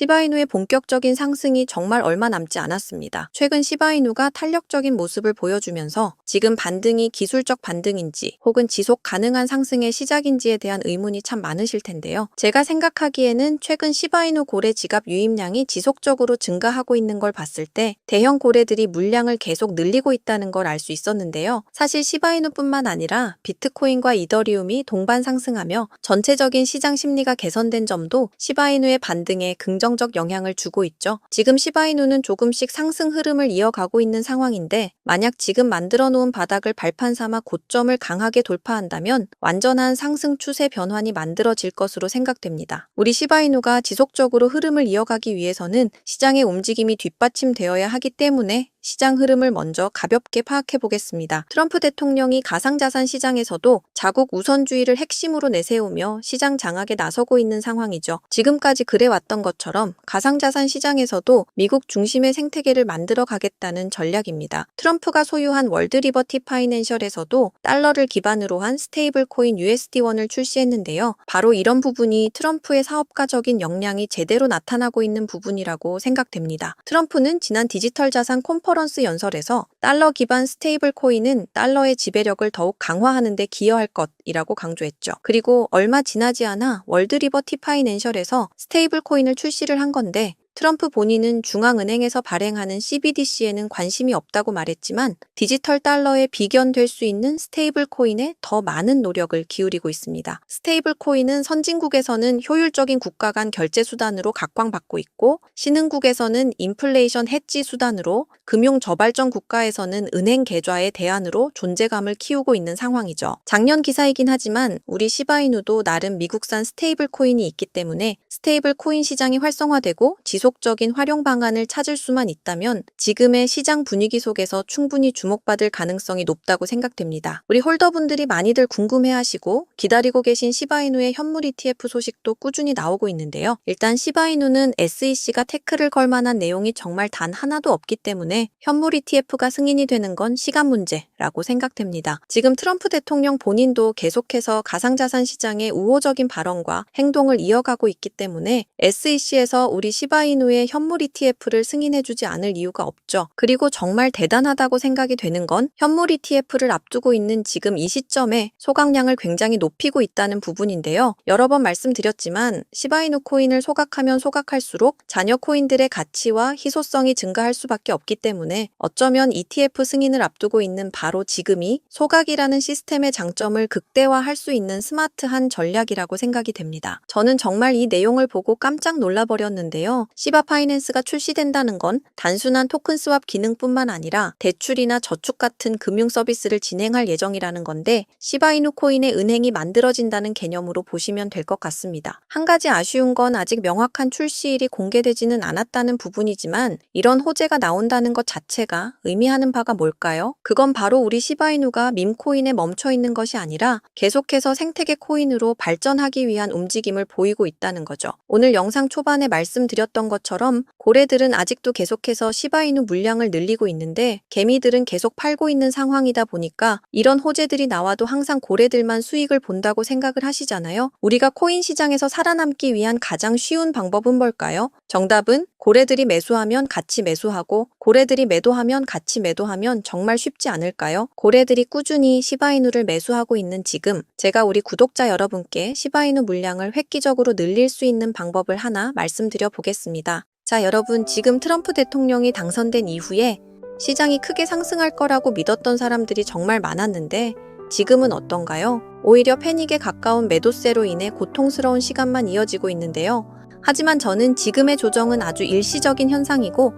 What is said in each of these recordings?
시바이누의 본격적인 상승이 정말 얼마 남지 않았습니다. 최근 시바이누가 탄력적인 모습을 보여주면서 지금 반등이 기술적 반등인지 혹은 지속 가능한 상승의 시작인지에 대한 의문이 참 많으실 텐데요. 제가 생각하기에는 최근 시바이누 고래 지갑 유입량이 지속적으로 증가하고 있는 걸 봤을 때 대형 고래들이 물량을 계속 늘리고 있다는 걸 알 수 있었는데요. 사실 시바이누뿐만 아니라 비트코인과 이더리움이 동반 상승하며 전체적인 시장 심리가 개선된 점도 시바이누의 반등에 긍정적 영향을 주고 있죠. 지금 시바이누는 조금씩 상승 흐름을 이어가고 있는 상황인데 만약 지금 만들어 놓은 바닥을 발판 삼아 고점을 강하게 돌파한다면 완전한 상승 추세 변환이 만들어질 것으로 생각됩니다. 우리 시바이누가 지속적으로 흐름을 이어가기 위해서는 시장의 움직임이 뒷받침되어야 하기 때문에 시장 흐름을 먼저 가볍게 파악해 보겠습니다. 트럼프 대통령이 가상자산 시장에서도 자국 우선주의를 핵심으로 내세우며 시장 장악에 나서고 있는 상황이죠. 지금까지 그래왔던 것처럼 가상자산 시장에서도 미국 중심의 생태계를 만들어 가겠다는 전략입니다. 트럼프가 소유한 월드 리버티 파이낸셜에서도 달러를 기반으로 한 스테이블 코인 USD1을 출시했는데요. 바로 이런 부분이 트럼프의 사업가적인 역량이 제대로 나타나고 있는 부분이라고 생각됩니다. 트럼프는 지난 디지털 자산 컨퍼런스 연설에서 달러 기반 스테이블 코인은 달러의 지배력을 더욱 강화하는 데 기여할 것이라고 강조했죠. 그리고 얼마 지나지 않아 월드 리버티 파이낸셜에서 스테이블 코인을 출시를 한 건데 트럼프 본인은 중앙은행에서 발행하는 CBDC에는 관심이 없다고 말했지만 디지털 달러에 비견될 수 있는 스테이블 코인에 더 많은 노력을 기울이고 있습니다. 스테이블 코인은 선진국에서는 효율적인 국가 간 결제 수단으로 각광받고 있고 신흥국에서는 인플레이션 해지 수단으로 금융 저발전 국가에서는 은행 계좌의 대안으로 존재감을 키우고 있는 상황이죠. 작년 기사이긴 하지만 우리 시바이누도 나름 미국산 스테이블 코인이 있기 때문에 스테이블 코인 시장이 활성화되고 지속적인 활용 방안을 찾을 수만 있다면 지금의 시장 분위기 속에서 충분히 주목받을 가능성이 높다고 생각됩니다. 우리 홀더분들이 많이들 궁금해하시고 기다리고 계신 시바이누의 현물 ETF 소식도 꾸준히 나오고 있는데요. 일단 시바이누는 SEC가 태클을 걸 만한 내용이 정말 단 하나도 없기 때문에 현물 ETF가 승인이 되는 건 시간 문제라고 생각됩니다. 지금 트럼프 대통령 본인도 계속해서 가상자산 시장의 우호적인 발언과 행동을 이어가고 있기 때문에 SEC에서 우리 시바이누의 현물 ETF를 승인해주지 않을 이유가 없죠. 그리고 정말 대단하다고 생각이 되는 건 현물 ETF를 앞두고 있는 지금 이 시점에 소각량을 굉장히 높이고 있다는 부분인데요. 여러 번 말씀드렸지만 시바이누 코인을 소각하면 소각할수록 자녀 코인들의 가치와 희소성이 증가할 수밖에 없기 때문에 어쩌면 ETF 승인을 앞두고 있는 바로 지금이 소각이라는 시스템의 장점을 극대화할 수 있는 스마트한 전략이라고 생각이 됩니다. 저는 정말 이 내용을 보고 깜짝 놀라버렸는데요. 시바 파이낸스가 출시된다는 건 단순한 토큰 스왑 기능뿐만 아니라 대출이나 저축 같은 금융 서비스를 진행할 예정이라는 건데 시바이누 코인의 은행이 만들어진다는 개념으로 보시면 될 것 같습니다. 한 가지 아쉬운 건 아직 명확한 출시일이 공개되지는 않았다는 부분이지만 이런 호재가 나온다는 것 자체가 의미하는 바가 뭘까요? 그건 바로 우리 시바이누가 밈코인에 멈춰 있는 것이 아니라 계속해서 생태계 코인으로 발전하기 위한 움직임을 보이고 있다는 거죠. 오늘 영상 초반에 말씀드렸던 것처럼 고래들은 아직도 계속해서 시바이누 물량을 늘리고 있는데 개미들은 계속 팔고 있는 상황이다 보니까 이런 호재들이 나와도 항상 고래들만 수익을 본다고 생각을 하시잖아요. 우리가 코인 시장에서 살아남기 위한 가장 쉬운 방법은 뭘까요? 정답은 고래들이 매수하면 같이 매수하고 고래들이 매도하면 같이 매도하면 정말 쉽지 않을까요? 고래들이 꾸준히 시바이누를 매수하고 있는 지금 제가 우리 구독자 여러분께 시바이누 물량을 획기적으로 늘릴 수 있는 방법을 하나 말씀드려 보겠습니다. 자, 여러분 지금 트럼프 대통령이 당선된 이후에 시장이 크게 상승할 거라고 믿었던 사람들이 정말 많았는데 지금은 어떤가요? 오히려 패닉에 가까운 매도세로 인해 고통스러운 시간만 이어지고 있는데요. 하지만 저는 지금의 조정은 아주 일시적인 현상이고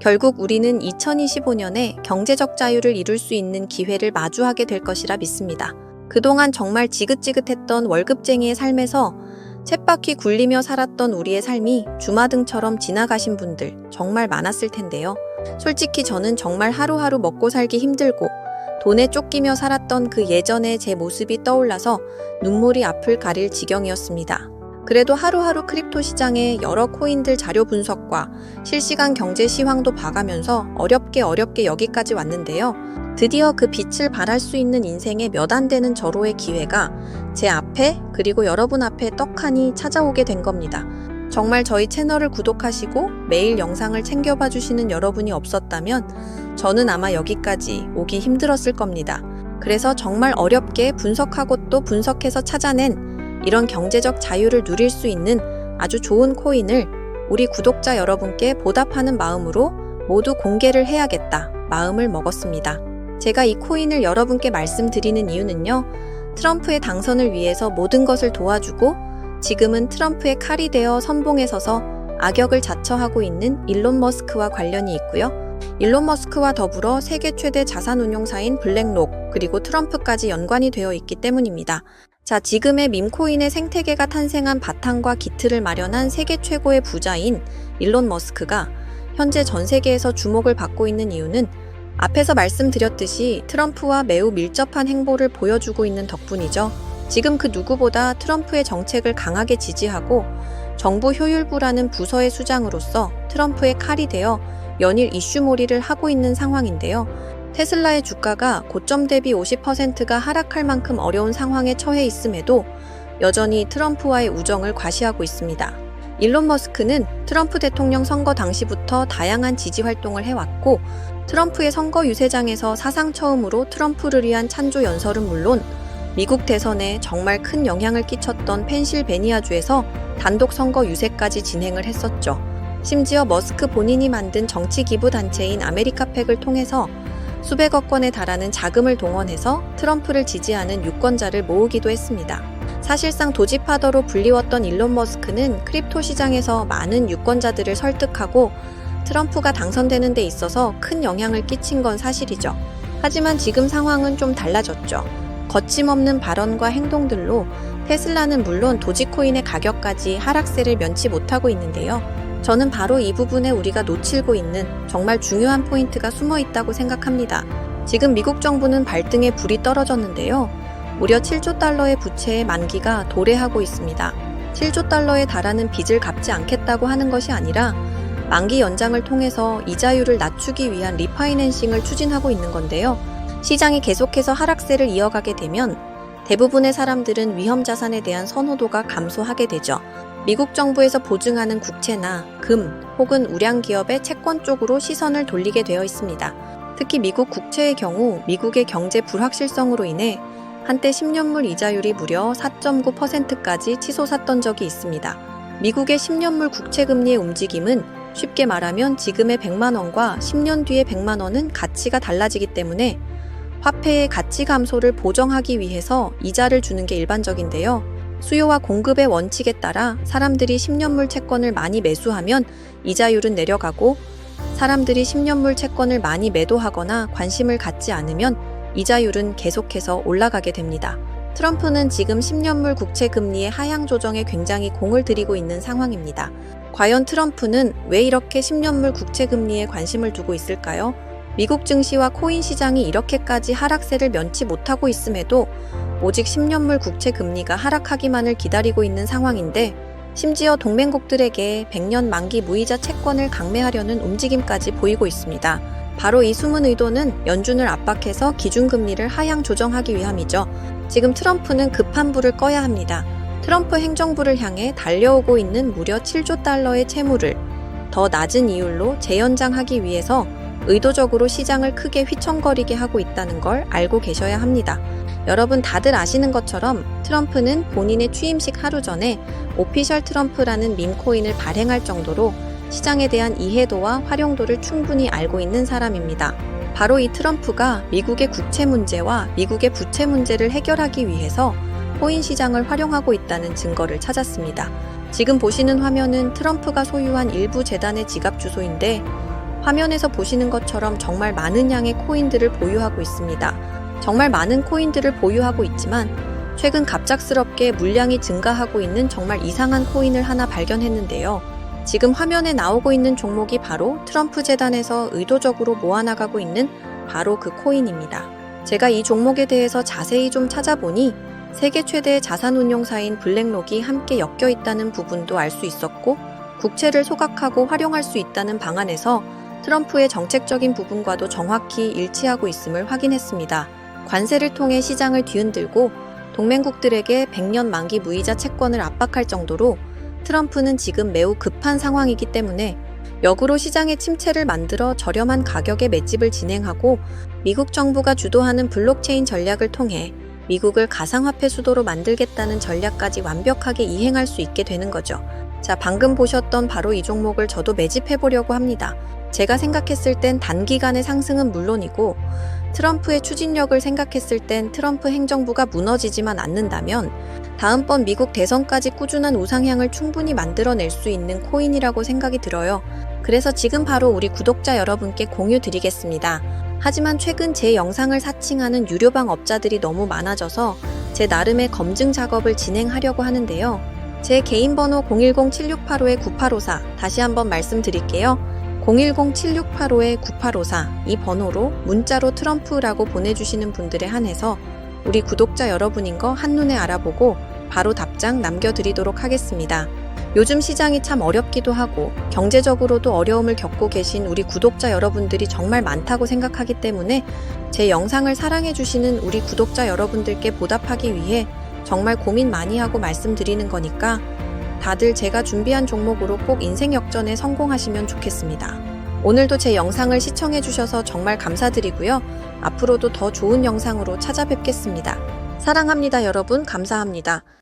결국 우리는 2025년에 경제적 자유를 이룰 수 있는 기회를 마주하게 될 것이라 믿습니다. 그동안 정말 지긋지긋했던 월급쟁이의 삶에서 쳇바퀴 굴리며 살았던 우리의 삶이 주마등처럼 지나가신 분들 정말 많았을 텐데요. 솔직히 저는 정말 하루하루 먹고 살기 힘들고 돈에 쫓기며 살았던 그 예전의 제 모습이 떠올라서 눈물이 앞을 가릴 지경이었습니다. 그래도 하루하루 크립토 시장의 여러 코인들 자료 분석과 실시간 경제 시황도 봐가면서 어렵게 여기까지 왔는데요. 드디어 그 빛을 발할 수 있는 인생의 몇 안 되는 절호의 기회가 제 앞에 그리고 여러분 앞에 떡하니 찾아오게 된 겁니다. 정말 저희 채널을 구독하시고 매일 영상을 챙겨봐 주시는 여러분이 없었다면 저는 아마 여기까지 오기 힘들었을 겁니다. 그래서 정말 어렵게 분석하고 또 분석해서 찾아낸 이런 경제적 자유를 누릴 수 있는 아주 좋은 코인을 우리 구독자 여러분께 보답하는 마음으로 모두 공개를 해야겠다 마음을 먹었습니다. 제가 이 코인을 여러분께 말씀드리는 이유는요. 트럼프의 당선을 위해서 모든 것을 도와주고 지금은 트럼프의 칼이 되어 선봉에 서서 악역을 자처하고 있는 일론 머스크와 관련이 있고요. 일론 머스크와 더불어 세계 최대 자산운용사인 블랙록 그리고 트럼프까지 연관이 되어 있기 때문입니다. 자, 지금의 밈코인의 생태계가 탄생한 바탕과 기틀을 마련한 세계 최고의 부자인 일론 머스크가 현재 전 세계에서 주목을 받고 있는 이유는 앞에서 말씀드렸듯이 트럼프와 매우 밀접한 행보를 보여주고 있는 덕분이죠. 지금 그 누구보다 트럼프의 정책을 강하게 지지하고 정부 효율부라는 부서의 수장으로서 트럼프의 칼이 되어 연일 이슈몰이를 하고 있는 상황인데요. 테슬라의 주가가 고점 대비 50%가 하락할 만큼 어려운 상황에 처해 있음에도 여전히 트럼프와의 우정을 과시하고 있습니다. 일론 머스크는 트럼프 대통령 선거 당시부터 다양한 지지 활동을 해왔고 트럼프의 선거 유세장에서 사상 처음으로 트럼프를 위한 찬조 연설은 물론 미국 대선에 정말 큰 영향을 끼쳤던 펜실베니아주에서 단독 선거 유세까지 진행을 했었죠. 심지어 머스크 본인이 만든 정치 기부 단체인 아메리카팩을 통해서 수백억 원에 달하는 자금을 동원해서 트럼프를 지지하는 유권자를 모으기도 했습니다. 사실상 도지파더로 불리웠던 일론 머스크는 크립토 시장에서 많은 유권자들을 설득하고 트럼프가 당선되는 데 있어서 큰 영향을 끼친 건 사실이죠. 하지만 지금 상황은 좀 달라졌죠. 거침없는 발언과 행동들로 테슬라는 물론 도지코인의 가격까지 하락세를 면치 못하고 있는데요. 저는 바로 이 부분에 우리가 놓치고 있는 정말 중요한 포인트가 숨어 있다고 생각합니다. 지금 미국 정부는 발등에 불이 떨어졌는데요. 무려 7조 달러의 부채의 만기가 도래하고 있습니다. 7조 달러에 달하는 빚을 갚지 않겠다고 하는 것이 아니라 만기 연장을 통해서 이자율을 낮추기 위한 리파이낸싱을 추진하고 있는 건데요. 시장이 계속해서 하락세를 이어가게 되면 대부분의 사람들은 위험 자산에 대한 선호도가 감소하게 되죠. 미국 정부에서 보증하는 국채나 금 혹은 우량 기업의 채권 쪽으로 시선을 돌리게 되어 있습니다. 특히 미국 국채의 경우 미국의 경제 불확실성으로 인해 한때 10년물 이자율이 무려 4.9%까지 치솟았던 적이 있습니다. 미국의 10년물 국채 금리의 움직임은 쉽게 말하면 지금의 100만 원과 10년 뒤의 100만 원은 가치가 달라지기 때문에 화폐의 가치 감소를 보정하기 위해서 이자를 주는 게 일반적인데요. 수요와 공급의 원칙에 따라 사람들이 10년물 채권을 많이 매수하면 이자율은 내려가고 사람들이 10년물 채권을 많이 매도하거나 관심을 갖지 않으면 이자율은 계속해서 올라가게 됩니다. 트럼프는 지금 10년물 국채 금리의 하향 조정에 굉장히 공을 들이고 있는 상황입니다. 과연 트럼프는 왜 이렇게 10년물 국채 금리에 관심을 두고 있을까요? 미국 증시와 코인 시장이 이렇게까지 하락세를 면치 못하고 있음에도 오직 10년물 국채 금리가 하락하기만을 기다리고 있는 상황인데 심지어 동맹국들에게 100년 만기 무이자 채권을 강매하려는 움직임까지 보이고 있습니다. 바로 이 숨은 의도는 연준을 압박해서 기준금리를 하향 조정하기 위함이죠. 지금 트럼프는 급한 불을 꺼야 합니다. 트럼프 행정부를 향해 달려오고 있는 무려 7조 달러의 채무를 더 낮은 이율로 재연장하기 위해서 의도적으로 시장을 크게 휘청거리게 하고 있다는 걸 알고 계셔야 합니다. 여러분 다들 아시는 것처럼 트럼프는 본인의 취임식 하루 전에 오피셜 트럼프라는 밈코인을 발행할 정도로 시장에 대한 이해도와 활용도를 충분히 알고 있는 사람입니다. 바로 이 트럼프가 미국의 국채 문제와 미국의 부채 문제를 해결하기 위해서 코인 시장을 활용하고 있다는 증거를 찾았습니다. 지금 보시는 화면은 트럼프가 소유한 일부 재단의 지갑 주소인데 화면에서 보시는 것처럼 정말 많은 양의 코인들을 보유하고 있습니다. 정말 많은 코인들을 보유하고 있지만 최근 갑작스럽게 물량이 증가하고 있는 정말 이상한 코인을 하나 발견했는데요. 지금 화면에 나오고 있는 종목이 바로 트럼프 재단에서 의도적으로 모아나가고 있는 바로 그 코인입니다. 제가 이 종목에 대해서 자세히 좀 찾아보니 세계 최대의 자산운용사인 블랙록이 함께 엮여 있다는 부분도 알 수 있었고 국채를 소각하고 활용할 수 있다는 방안에서 트럼프의 정책적인 부분과도 정확히 일치하고 있음을 확인했습니다. 관세를 통해 시장을 뒤흔들고 동맹국들에게 100년 만기 무이자 채권을 압박할 정도로 트럼프는 지금 매우 급한 상황이기 때문에 역으로 시장의 침체를 만들어 저렴한 가격에 맷집을 진행하고 미국 정부가 주도하는 블록체인 전략을 통해 미국을 가상화폐 수도로 만들겠다는 전략까지 완벽하게 이행할 수 있게 되는 거죠. 자, 방금 보셨던 바로 이 종목을 저도 매집해 보려고 합니다. 제가 생각했을 땐 단기간의 상승은 물론이고 트럼프의 추진력을 생각했을 땐 트럼프 행정부가 무너지지만 않는다면 다음번 미국 대선까지 꾸준한 우상향을 충분히 만들어낼 수 있는 코인이라고 생각이 들어요. 그래서 지금 바로 우리 구독자 여러분께 공유 드리겠습니다. 하지만 최근 제 영상을 사칭하는 유료방 업자들이 너무 많아져서 제 나름의 검증 작업을 진행하려고 하는데요. 제 개인 번호 010-7685-9854 다시 한번 말씀드릴게요. 010-7685-9854 이 번호로 문자로 트럼프라고 보내주시는 분들에 한해서 우리 구독자 여러분인 거 한눈에 알아보고 바로 답장 남겨드리도록 하겠습니다. 요즘 시장이 참 어렵기도 하고 경제적으로도 어려움을 겪고 계신 우리 구독자 여러분들이 정말 많다고 생각하기 때문에 제 영상을 사랑해주시는 우리 구독자 여러분들께 보답하기 위해 정말 고민 많이 하고 말씀드리는 거니까 다들 제가 준비한 종목으로 꼭 인생 역전에 성공하시면 좋겠습니다. 오늘도 제 영상을 시청해주셔서 정말 감사드리고요. 앞으로도 더 좋은 영상으로 찾아뵙겠습니다. 사랑합니다, 여러분. 감사합니다.